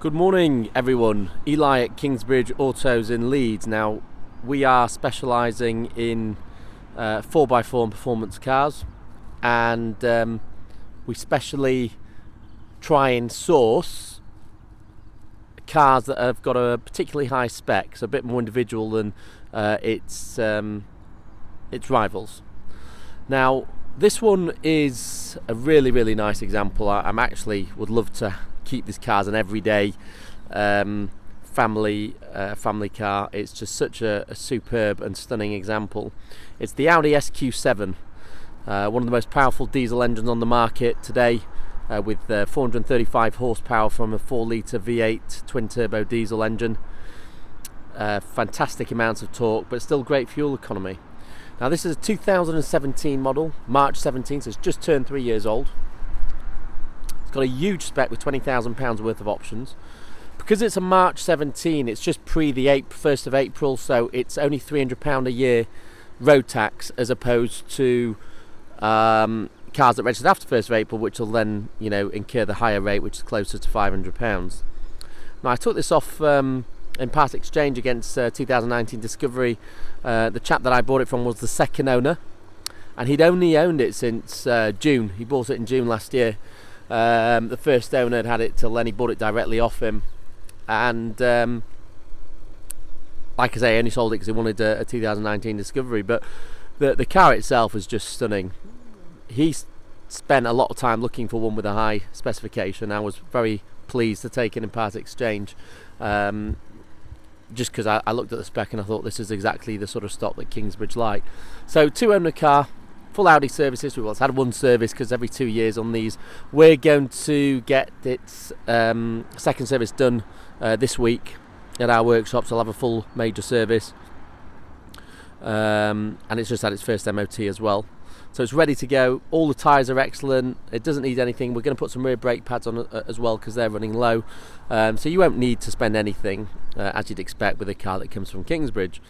Good morning everyone, Eli at Kingsbridge Autos in Leeds. Now we are specialising in 4x4 and performance cars, and we specially try and source cars that have got a particularly high spec, so a bit more individual than its rivals. Now this one is a really nice example. I'm actually would love to keep this car as an everyday family car. It's just such a superb and stunning example. It's the Audi SQ7, one of the most powerful diesel engines on the market today, with 435 horsepower from a 4-litre V8 twin-turbo diesel engine. Fantastic amounts of torque, but still great fuel economy. Now this is a 2017 model, March 17, so it's just turned 3 years old. Got a huge spec with £20,000 worth of options. Because it's a March 17, it's just pre the 1st of April, so it's only £300 a year road tax, as opposed to cars that registered after 1st of April, which will then, incur the higher rate, which is closer to £500. Now I took this off in part exchange against 2019 Discovery. The chap that I bought it from was the second owner, and he'd only owned it since June. He bought it in June last year. The first owner had it till then. He bought it directly off him, and like I say, he only sold it because he wanted a 2019 Discovery. But the car itself was just stunning. He spent a lot of time looking for one with a high specification. I was very pleased to take it in part exchange, just because I looked at the spec and I thought this is exactly the sort of stock that Kingsbridge like. So 2-owner car, full Audi service history. Well, it's had one service because every 2 years on these. We're going to get its second service done this week at our workshops. I'll have a full major service, and it's just had its first MOT as well. So it's ready to go. All the tyres are excellent. It doesn't need anything. We're going to put some rear brake pads on as well because they're running low. So you won't need to spend anything, as you'd expect with a car that comes from Kingsbridge.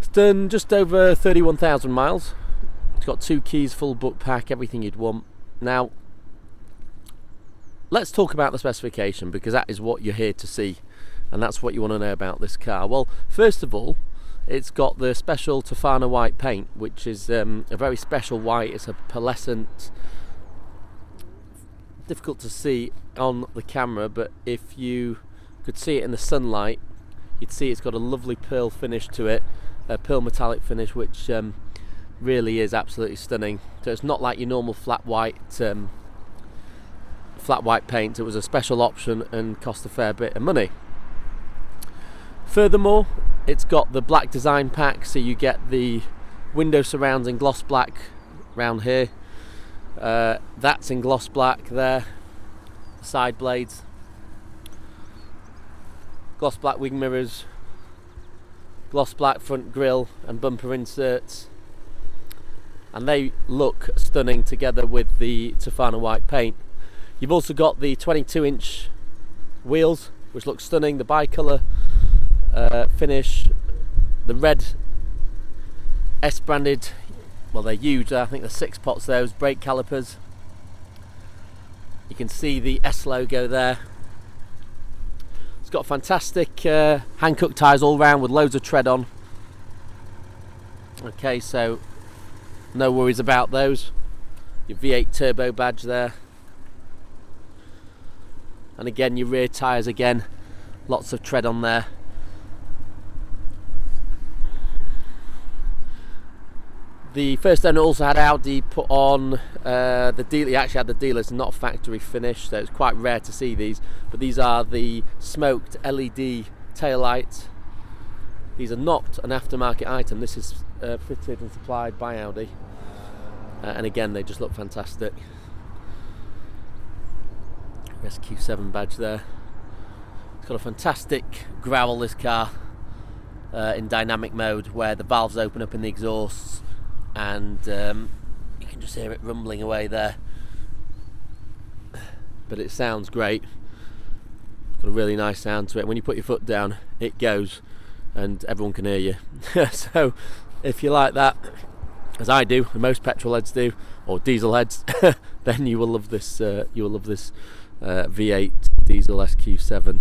It's done just over 31,000 miles. It's got 2 keys, full book pack, everything you'd want. Now, let's talk about the specification, because that is what you're here to see, and that's what you want to know about this car. Well, first of all, it's got the Special Tofana white paint, which is a very special white. It's a pearlescent, difficult to see on the camera, but if you could see it in the sunlight, you'd see it's got a lovely pearl finish to it, a pearl metallic finish, which really is absolutely stunning. So it's not like your normal flat white paint. It was a special option and cost a fair bit of money. Furthermore, it's got the black design pack, so you get the window surrounds in gloss black round here. That's in gloss black there. The side blades, gloss black wing mirrors, gloss black front grille and bumper inserts, and they look stunning together with the Tofana white paint. You've also got the 22-inch wheels, which look stunning. The bicolour finish, the red S-branded, well, they're huge. I think they're 6 pots. Those brake calipers. You can see the S logo there. It's got fantastic Hankook tyres all round with loads of tread on. Okay, so no worries about those. Your V8 turbo badge there, and again your rear tyres, again lots of tread on there. The first owner also had Audi put on the dealer. He actually had the dealers, not factory finish, so it's quite rare to see these. But these are the smoked LED taillights. These are not an aftermarket item. This is fitted and supplied by Audi, and again they just look fantastic. SQ7 badge there. It's got a fantastic growl, this car, in dynamic mode, where the valves open up in the exhausts, and you can just hear it rumbling away there, but it sounds great. It's got a really nice sound to it. When you put your foot down, it goes and everyone can hear you. So if you like that, as I do, and most petrol heads do, or diesel heads, then you will love this. You will love this V8 diesel SQ7.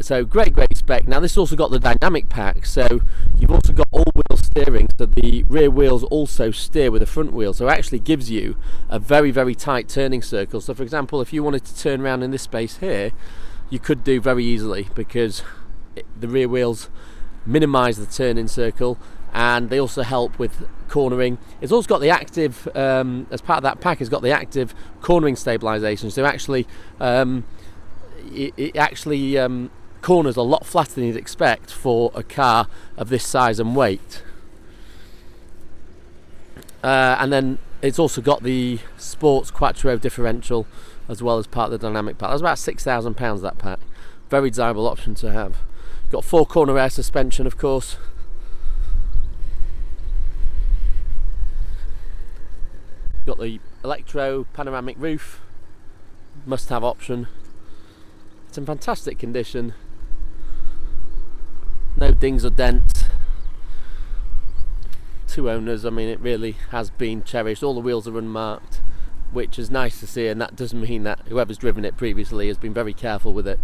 So great spec. Now this also got the dynamic pack, so you've also got all-wheel steering, so the rear wheels also steer with the front wheel, so it actually gives you a very tight turning circle. So for example, if you wanted to turn around in this space here, you could do very easily, because the rear wheels minimise the turning circle, and they also help with cornering. It's also got the active, as part of that pack, it's got the active cornering stabilisation, so actually it actually corners a lot flatter than you'd expect for a car of this size and weight. And then it's also got the sports Quattro differential as well as part of the dynamic pack. That was about £6,000, that pack. Very desirable option to have. Got 4-corner air suspension, of course. Got the electro panoramic roof, must-have option. It's in fantastic condition. No dings or dents. 2 owners. I mean, it really has been cherished. All the wheels are unmarked, which is nice to see, and that does mean that whoever's driven it previously has been very careful with it,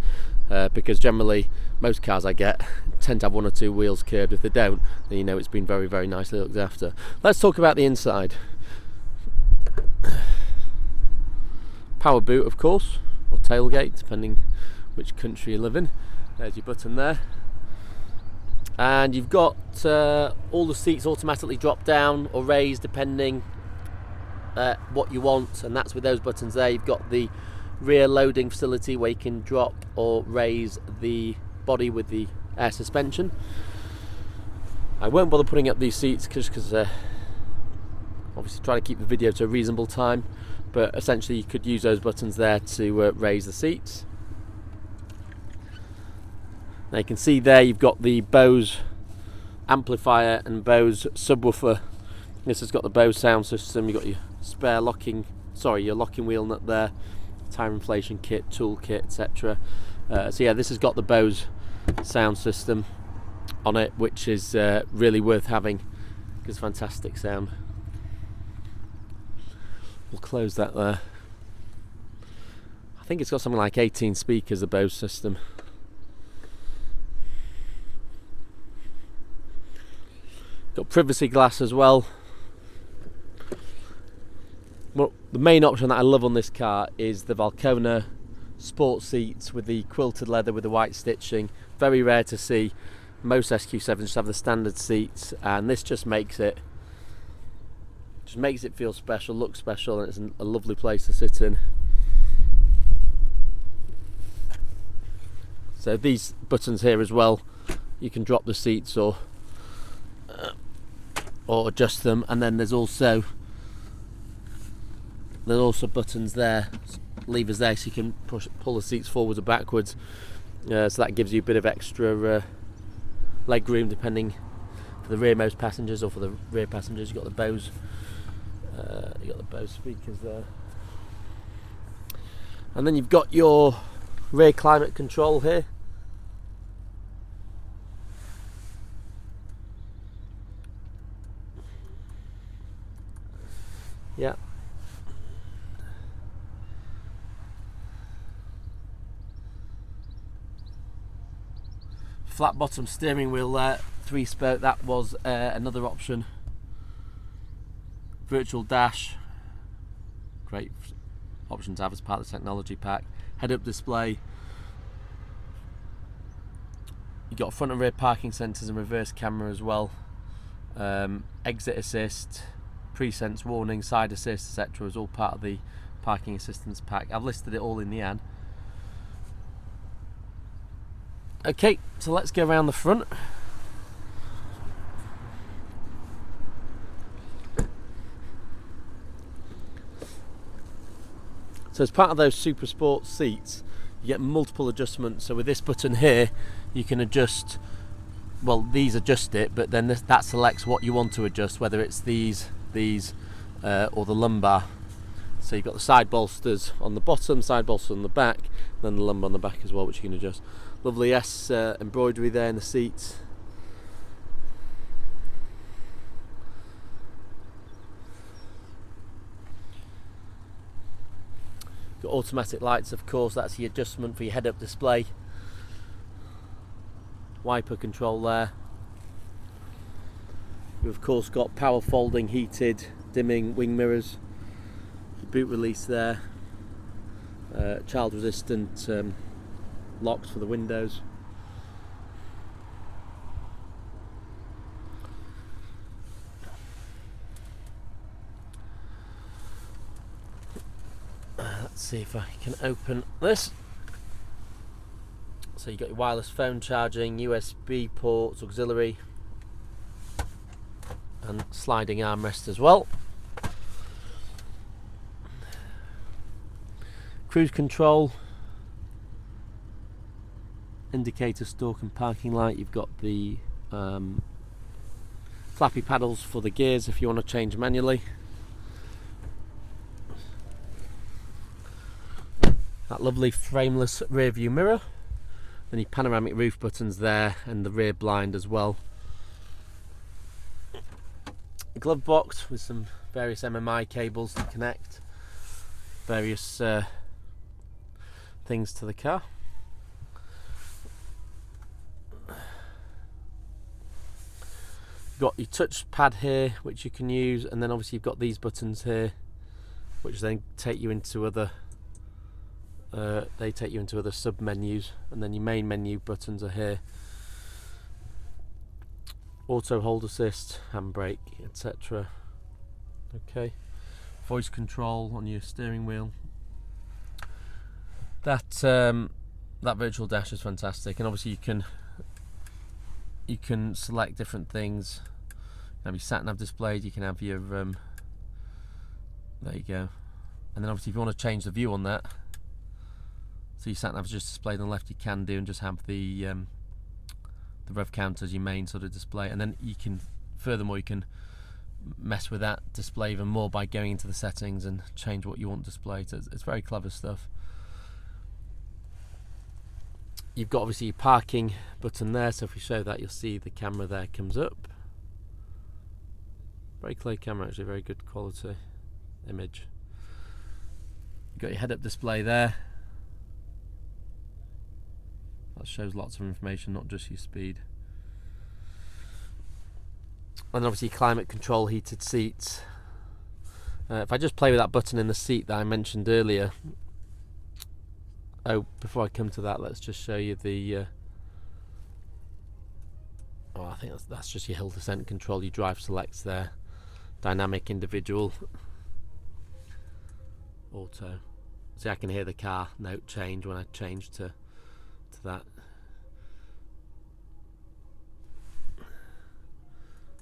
because generally most cars I get tend to have 1 or 2 wheels curved. If they don't, then you know it's been very nicely looked after. Let's talk about the inside. Power boot, of course, or tailgate, depending which country you live in. There's your button there, and you've got all the seats automatically drop down or raise depending what you want, and that's with those buttons there. You've got the rear loading facility where you can drop or raise the body with the air suspension. I won't bother putting up these seats because obviously try to keep the video to a reasonable time, but essentially you could use those buttons there to raise the seats. Now you can see there you've got the Bose amplifier and Bose subwoofer. This has got the Bose sound system. You've got your spare your locking wheel nut there, tire inflation kit, tool kit, etc. So yeah, this has got the Bose sound system on it, which is really worth having. Gives fantastic sound. We'll close that there. I think it's got something like 18 speakers, the Bose system. Got privacy glass as well. Well, the main option that I love on this car is the Valcona sports seats with the quilted leather with the white stitching. Very rare to see. Most SQ7s just have the standard seats, and this just makes it feel special, look special, and it's a lovely place to sit in. So these buttons here as well, you can drop the seats or adjust them, and then there's also buttons there, levers there, so you can pull the seats forwards or backwards. So that gives you a bit of extra leg room, depending for the rearmost passengers or for the rear passengers. You've got the Bose speakers there, and then you've got your rear climate control here. Yeah. Flat bottom steering wheel there, 3-spoke, that was another option. Virtual dash, great option to have as part of the technology pack. Head-up display. You've got front and rear parking sensors and reverse camera as well. Exit assist, pre-sense warning, side assist, etc. is all part of the parking assistance pack. I've listed it all in the ad. Okay, so let's go around the front. So as part of those Super Sport seats, you get multiple adjustments. So with this button here, you can adjust, well, these adjust it, but then that selects what you want to adjust, whether it's these, or the lumbar. So you've got the side bolsters on the bottom, side bolster on the back, then the lumbar on the back as well, which you can adjust. Lovely S embroidery there in the seats. Got automatic lights, of course, that's the adjustment for your head-up display. Wiper control there. You've of course got power folding, heated, dimming wing mirrors. Boot release there. Child resistant locks for the windows. Let's see if I can open this. So you've got your wireless phone charging, USB ports, auxiliary, and sliding armrest as well. Cruise control, indicator, stalk and parking light. You've got the flappy paddles for the gears if you want to change manually. That lovely frameless rear view mirror. Then your panoramic roof buttons there, and the rear blind as well. A glove box with some various MMI cables to connect various things to the car. You've got your touch pad here which you can use, and then obviously you've got these buttons here which then take you into other sub menus, and then your main menu buttons are here. Auto hold assist, handbrake, etc. Okay, voice control on your steering wheel. That virtual dash is fantastic, and obviously you can select different things. You can have your sat nav displayed. You can have your there you go, and then obviously if you want to change the view on that, so your sat nav is just displayed on the left, you can do, and just have the rev counter as your main sort of display, and then you can mess with that display even more by going into the settings and change what you want displayed. So it's very clever stuff. You've got obviously your parking button there, so if we show that, you'll see the camera there comes up. Very clear camera, actually, very good quality image. You've got your head-up display there. That shows lots of information, not just your speed. And obviously climate control, heated seats. If I just play with that button in the seat that I mentioned earlier. Oh, before I come to that, let's just show you the I think that's just your hill descent control. Your drive selects there. Dynamic, individual, auto. See, I can hear the car note change when I change to that.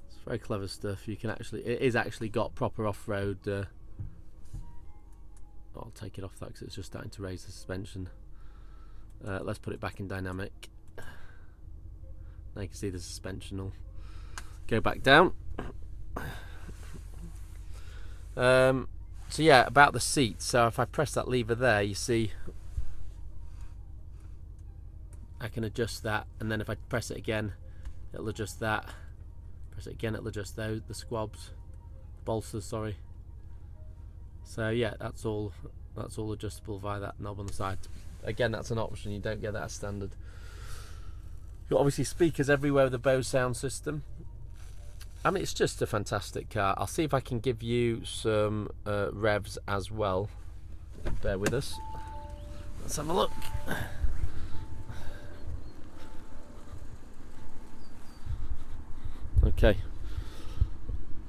It's very clever stuff. You can it is actually got proper off-road. I'll take it off that because it's just starting to raise the suspension. Let's put it back in dynamic. Now you can see the suspension will go back down. So yeah, about the seat. So if I press that lever there, you see I can adjust that, and then if I press it again, it'll adjust that. Press it again, it'll adjust the squabs, bolsters, sorry. So yeah, that's all adjustable via that knob on the side. Again, that's an option, you don't get that as standard. You've got obviously speakers everywhere with a Bose sound system. I mean, it's just a fantastic car. I'll see if I can give you some revs as well. Bear with us. Let's have a look. Okay,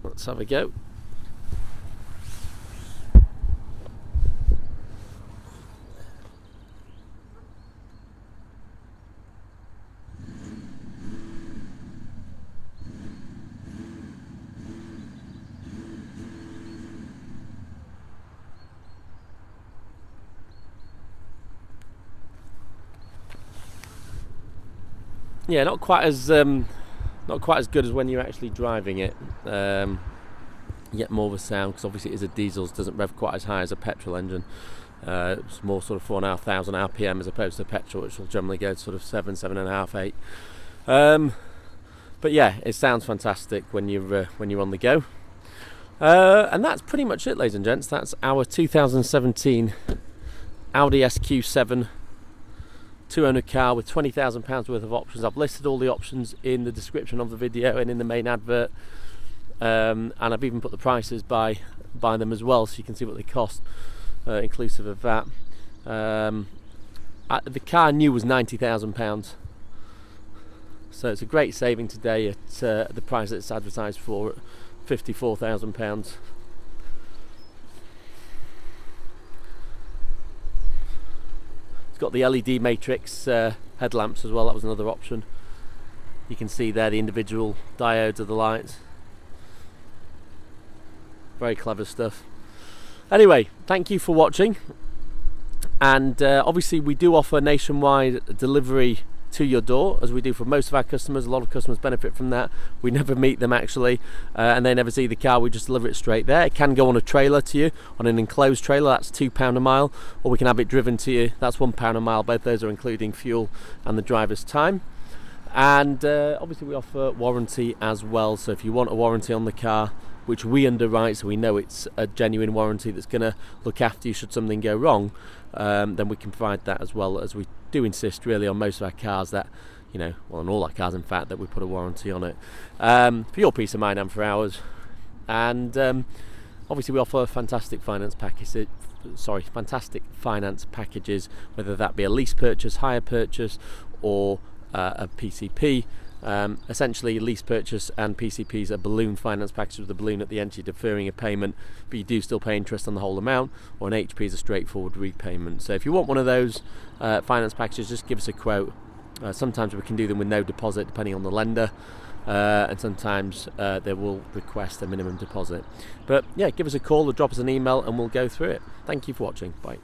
let's have a go. Yeah, not quite as good as when you're actually driving it. You get more of a sound because obviously it is a diesel, so it doesn't rev quite as high as a petrol engine. It's more sort of 4,500 RPM as opposed to petrol, which will generally go to sort of 7.5, 8. But yeah, it sounds fantastic when you're on the go. And that's pretty much it, ladies and gents. That's our 2017 Audi SQ7 two-owner car with £20,000 worth of options. I've listed all the options in the description of the video and in the main advert, and I've even put the prices by them as well, so you can see what they cost, inclusive of that. The car new was £90,000, so it's a great saving today at the price that it's advertised for, at £54,000. It's got the LED matrix headlamps as well. That was another option. You can see there the individual diodes of the lights. Very clever stuff. Anyway, thank you for watching, and obviously we do offer nationwide delivery to your door, as we do for most of our customers. A lot of customers benefit from that. We never meet them actually, and they never see the car. We just deliver it straight there. It can go on a trailer to you, on an enclosed trailer. That's £2 a mile, or we can have it driven to you. That's £1 a mile. Both those are including fuel and the driver's time. And obviously we offer warranty as well, so if you want a warranty on the car, which we underwrite, so we know it's a genuine warranty that's going to look after you should something go wrong, then we can provide that as well. As we do insist really on most of our cars that, you know, well, on all our cars in fact, that we put a warranty on it, for your peace of mind and for ours. And obviously we offer fantastic finance packages, whether that be a lease purchase, hire purchase, or a PCP. Essentially, lease purchase and PCPs are balloon finance packages with a balloon at the end, you're deferring a payment, but you do still pay interest on the whole amount, or an HP is a straightforward repayment. So if you want one of those finance packages, just give us a quote. Sometimes we can do them with no deposit depending on the lender, and sometimes they will request a minimum deposit. But yeah, give us a call or drop us an email and we'll go through it. Thank you for watching. Bye.